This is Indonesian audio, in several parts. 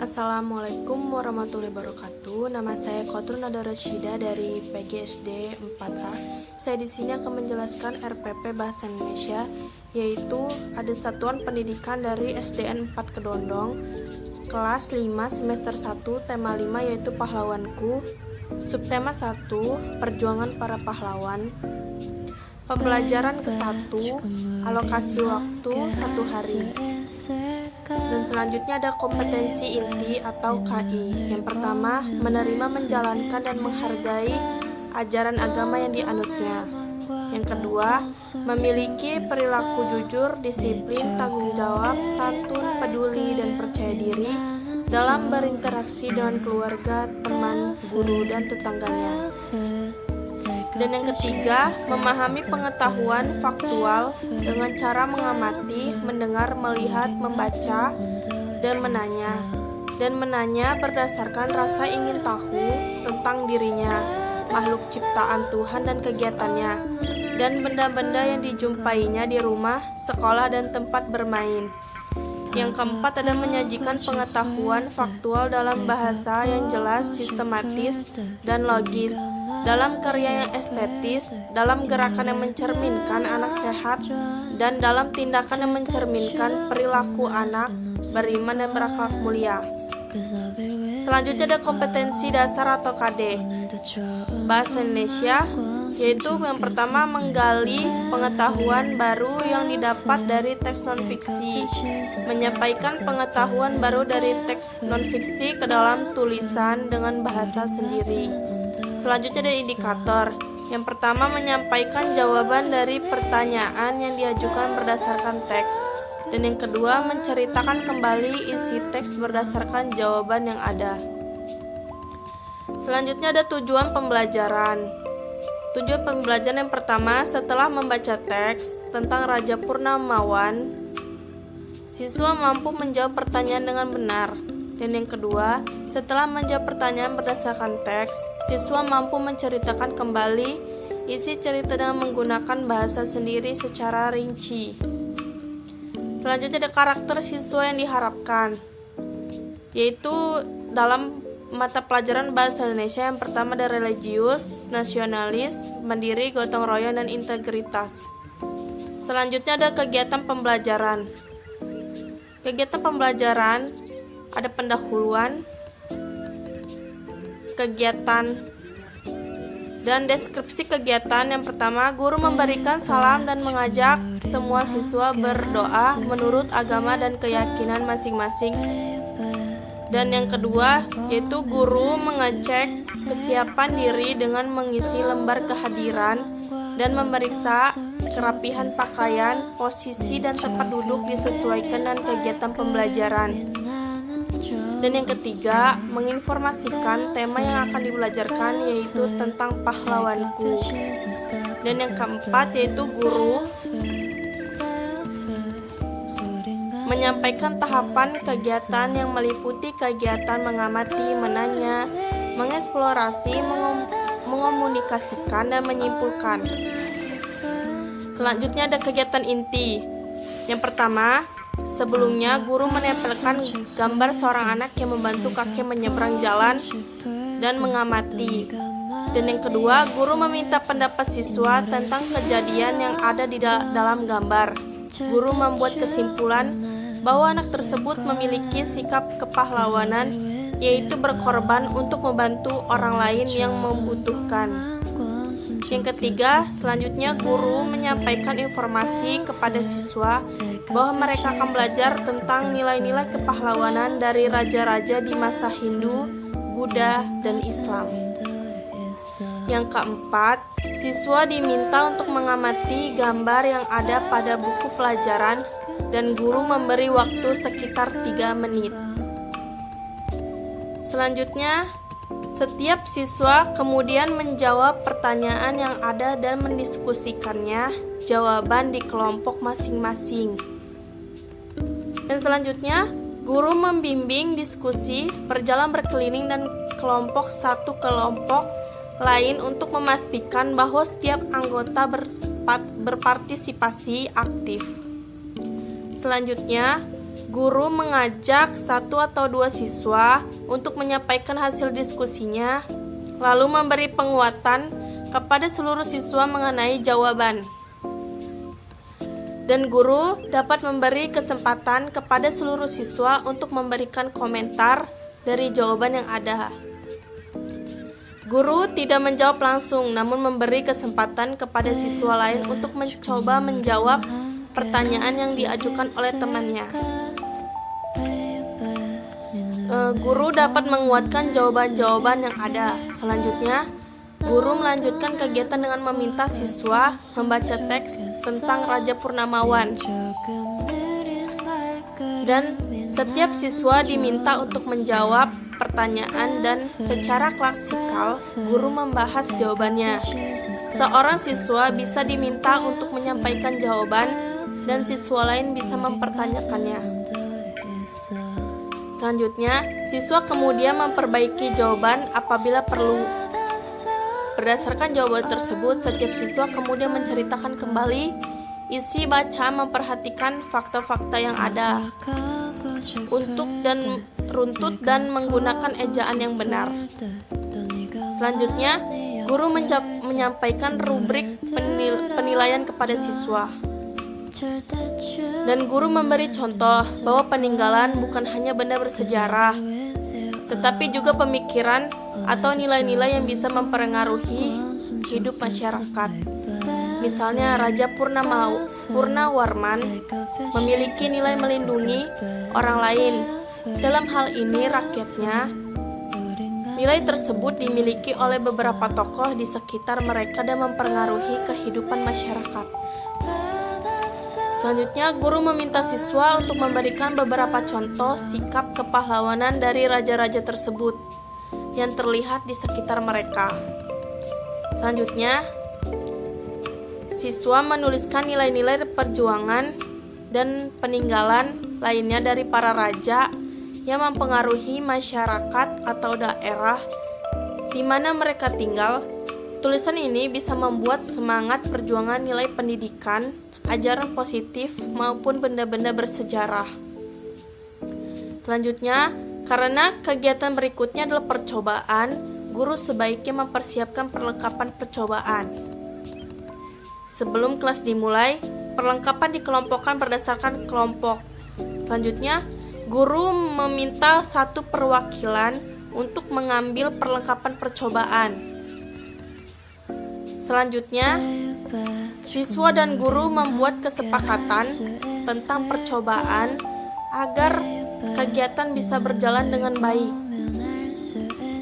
Assalamualaikum warahmatullahi wabarakatuh. Nama saya Khotrul Nada Rasyida dari PGSD 4A. Saya di sini akan menjelaskan RPP Bahasa Indonesia, yaitu ada satuan pendidikan dari SDN 4 Kedondong, kelas 5 semester 1, tema 5 yaitu pahlawanku, subtema 1, perjuangan para pahlawan. Pembelajaran ke-1, alokasi waktu 1 hari. Dan selanjutnya ada kompetensi inti atau KI. Yang pertama, menerima, menjalankan, dan menghargai ajaran agama yang dianutnya. Yang kedua, memiliki perilaku jujur, disiplin, tanggung jawab, santun, peduli, dan percaya diri dalam berinteraksi dengan keluarga, teman, guru, dan tetangganya. Dan yang ketiga, memahami pengetahuan faktual dengan cara mengamati, mendengar, melihat, membaca, dan menanya. Dan menanya berdasarkan rasa ingin tahu tentang dirinya, makhluk ciptaan Tuhan dan kegiatannya, dan benda-benda yang dijumpainya di rumah, sekolah, dan tempat bermain. Yang keempat ada menyajikan pengetahuan faktual dalam bahasa yang jelas, sistematis, dan logis, dalam karya yang estetis, dalam gerakan yang mencerminkan anak sehat, dan dalam tindakan yang mencerminkan perilaku anak beriman dan berakhlak mulia. Selanjutnya ada kompetensi dasar atau KD Bahasa Indonesia, yaitu yang pertama menggali pengetahuan baru yang didapat dari teks non-fiksi, menyampaikan pengetahuan baru dari teks non-fiksi ke dalam tulisan dengan bahasa sendiri. Selanjutnya ada indikator. Yang pertama menyampaikan jawaban dari pertanyaan yang diajukan berdasarkan teks. Dan yang kedua menceritakan kembali isi teks berdasarkan jawaban yang ada. Selanjutnya ada tujuan pembelajaran. Tujuan pembelajaran yang pertama, setelah membaca teks tentang Raja Purnamawan, siswa mampu menjawab pertanyaan dengan benar. Dan yang kedua, setelah menjawab pertanyaan berdasarkan teks, siswa mampu menceritakan kembali isi cerita dengan menggunakan bahasa sendiri secara rinci. Selanjutnya ada karakter siswa yang diharapkan, yaitu dalam mata pelajaran Bahasa Indonesia yang pertama ada religius, nasionalis, mandiri, gotong royong, dan integritas. Selanjutnya ada kegiatan pembelajaran. Kegiatan pembelajaran ada pendahuluan, kegiatan, dan deskripsi kegiatan. Yang pertama, guru memberikan salam dan mengajak semua siswa berdoa menurut agama dan keyakinan masing-masing. Dan yang kedua, yaitu guru mengecek kesiapan diri dengan mengisi lembar kehadiran dan memeriksa kerapihan pakaian, posisi, dan tempat duduk disesuaikan dengan kegiatan pembelajaran. Dan yang ketiga, menginformasikan tema yang akan dibelajarkan, yaitu tentang pahlawanku. Dan yang keempat, yaitu guru menyampaikan tahapan kegiatan yang meliputi kegiatan mengamati, menanya, mengeksplorasi, mengomunikasikan, dan menyimpulkan. Selanjutnya ada kegiatan inti. Yang pertama, sebelumnya guru menempelkan gambar seorang anak yang membantu kakek menyeberang jalan dan mengamati. Dan yang kedua, guru meminta pendapat siswa tentang kejadian yang ada di dalam gambar. Guru membuat kesimpulan bahwa anak tersebut memiliki sikap kepahlawanan, yaitu berkorban untuk membantu orang lain yang membutuhkan. Yang ketiga, selanjutnya guru menyampaikan informasi kepada siswa bahwa mereka akan belajar tentang nilai-nilai kepahlawanan dari raja-raja di masa Hindu, Buddha, dan Islam. Yang keempat, siswa diminta untuk mengamati gambar yang ada pada buku pelajaran dan guru memberi waktu sekitar 3 menit. Selanjutnya, setiap siswa kemudian menjawab pertanyaan yang ada dan mendiskusikannya jawaban di kelompok masing-masing. Dan selanjutnya, guru membimbing diskusi, berjalan berkeliling dan kelompok satu kelompok lain untuk memastikan bahwa setiap anggota berpartisipasi aktif. Selanjutnya, guru mengajak satu atau dua siswa untuk menyampaikan hasil diskusinya, lalu memberi penguatan kepada seluruh siswa mengenai jawaban. Dan guru dapat memberi kesempatan kepada seluruh siswa untuk memberikan komentar dari jawaban yang ada. Guru tidak menjawab langsung, namun memberi kesempatan kepada siswa lain untuk mencoba menjawab pertanyaan yang diajukan oleh temannya. Guru dapat menguatkan jawaban-jawaban yang ada. Selanjutnya, guru melanjutkan kegiatan dengan meminta siswa membaca teks tentang Raja Purnamawan. Dan setiap siswa diminta untuk menjawab pertanyaan dan secara klasikal guru membahas jawabannya. Seorang siswa bisa diminta untuk menyampaikan jawaban dan siswa lain bisa mempertanyakannya. Selanjutnya, siswa kemudian memperbaiki jawaban apabila perlu. Berdasarkan jawaban tersebut, setiap siswa kemudian menceritakan kembali isi baca, memperhatikan fakta-fakta yang ada, runtut dan menggunakan ejaan yang benar. Selanjutnya, guru menyampaikan rubrik penilaian kepada siswa. Dan guru memberi contoh bahwa peninggalan bukan hanya benda bersejarah, tetapi juga pemikiran atau nilai-nilai yang bisa mempengaruhi hidup masyarakat. Misalnya Raja Purnawarman memiliki nilai melindungi orang lain. Dalam hal ini rakyatnya. Nilai tersebut dimiliki oleh beberapa tokoh di sekitar mereka dan mempengaruhi kehidupan masyarakat. Selanjutnya, guru meminta siswa untuk memberikan beberapa contoh sikap kepahlawanan dari raja-raja tersebut yang terlihat di sekitar mereka. Selanjutnya, siswa menuliskan nilai-nilai perjuangan dan peninggalan lainnya dari para raja yang mempengaruhi masyarakat atau daerah di mana mereka tinggal. Tulisan ini bisa membuat semangat perjuangan nilai pendidikan, ajaran positif, maupun benda-benda bersejarah. Selanjutnya, karena kegiatan berikutnya adalah percobaan, guru sebaiknya mempersiapkan perlengkapan percobaan. Sebelum kelas dimulai, perlengkapan dikelompokkan berdasarkan kelompok. Selanjutnya, guru meminta satu perwakilan untuk mengambil perlengkapan percobaan. Selanjutnya, siswa dan guru membuat kesepakatan tentang percobaan agar kegiatan bisa berjalan dengan baik.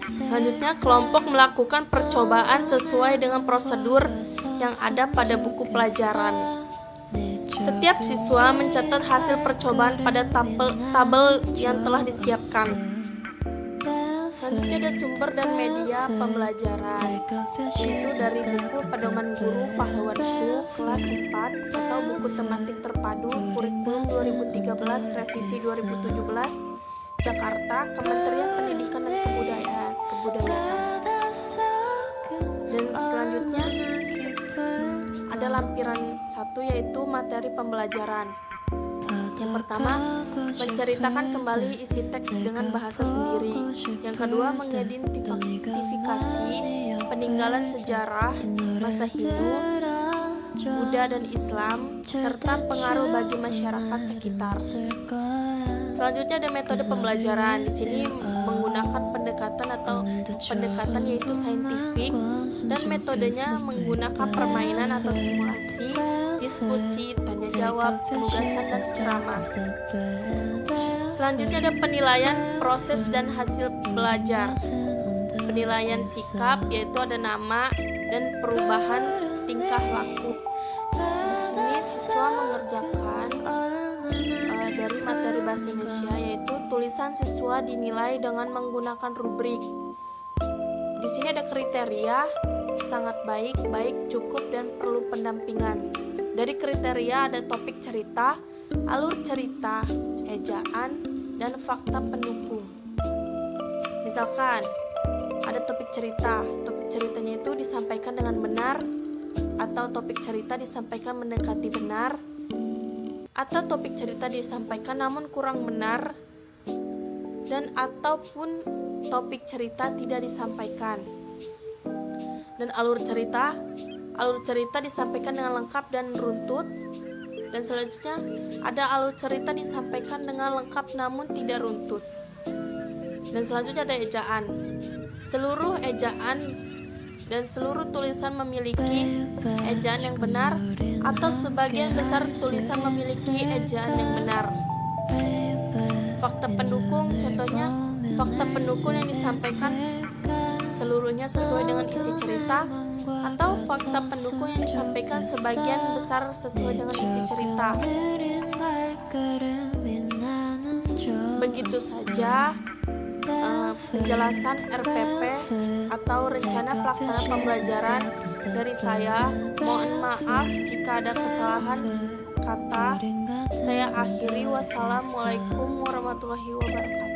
Selanjutnya, kelompok melakukan percobaan sesuai dengan prosedur yang ada pada buku pelajaran. Setiap siswa mencatat hasil percobaan pada tabel yang telah disiapkan. Selanjutnya ada sumber dan media pembelajaran, yaitu dari buku Pedoman Guru Pahlawanku kelas 4 atau buku tematik terpadu kurikulum 2013 revisi 2017 Jakarta, Kementerian Pendidikan dan Kebudayaan. Dan selanjutnya ada lampiran 1 yaitu materi pembelajaran. Yang pertama, menceritakan kembali isi teks dengan bahasa sendiri. Yang kedua, mengidentifikasi peninggalan sejarah masa Hindu, Buddha dan Islam serta pengaruh bagi masyarakat sekitar. Selanjutnya ada metode pembelajaran. Di sini menggunakan pendekatan yaitu saintifik, dan metodenya menggunakan permainan atau simulasi, diskusi, tanya jawab, penugasan dan ceramah. Selanjutnya ada penilaian proses dan hasil belajar. Penilaian sikap yaitu ada nama dan perubahan tingkah laku. Di sini siswa mengerjakan dari materi bahasa Indonesia, yaitu tulisan siswa dinilai dengan menggunakan rubrik. Di sini ada kriteria sangat baik, baik, cukup, dan perlu pendampingan. Dari kriteria ada topik cerita, alur cerita, ejaan, dan fakta pendukung. Misalkan ada topik ceritanya itu disampaikan dengan benar, atau topik cerita disampaikan mendekati benar. atau topik cerita disampaikan namun kurang benar, dan ataupun topik cerita tidak disampaikan. Dan alur cerita disampaikan dengan lengkap dan runtut. Dan selanjutnya ada alur cerita disampaikan dengan lengkap namun tidak runtut. Dan selanjutnya ada ejaan. Seluruh ejaan dan seluruh tulisan memiliki ejaan yang benar, atau sebagian besar tulisan memiliki ejaan yang benar. Fakta pendukung, contohnya fakta pendukung yang disampaikan seluruhnya sesuai dengan isi cerita, atau fakta pendukung yang disampaikan sebagian besar sesuai dengan isi cerita. Begitu saja penjelasan RPP atau rencana pelaksanaan pembelajaran dari saya. Mohon maaf jika ada kesalahan kata. Saya akhiri. Wassalamualaikum warahmatullahi wabarakatuh.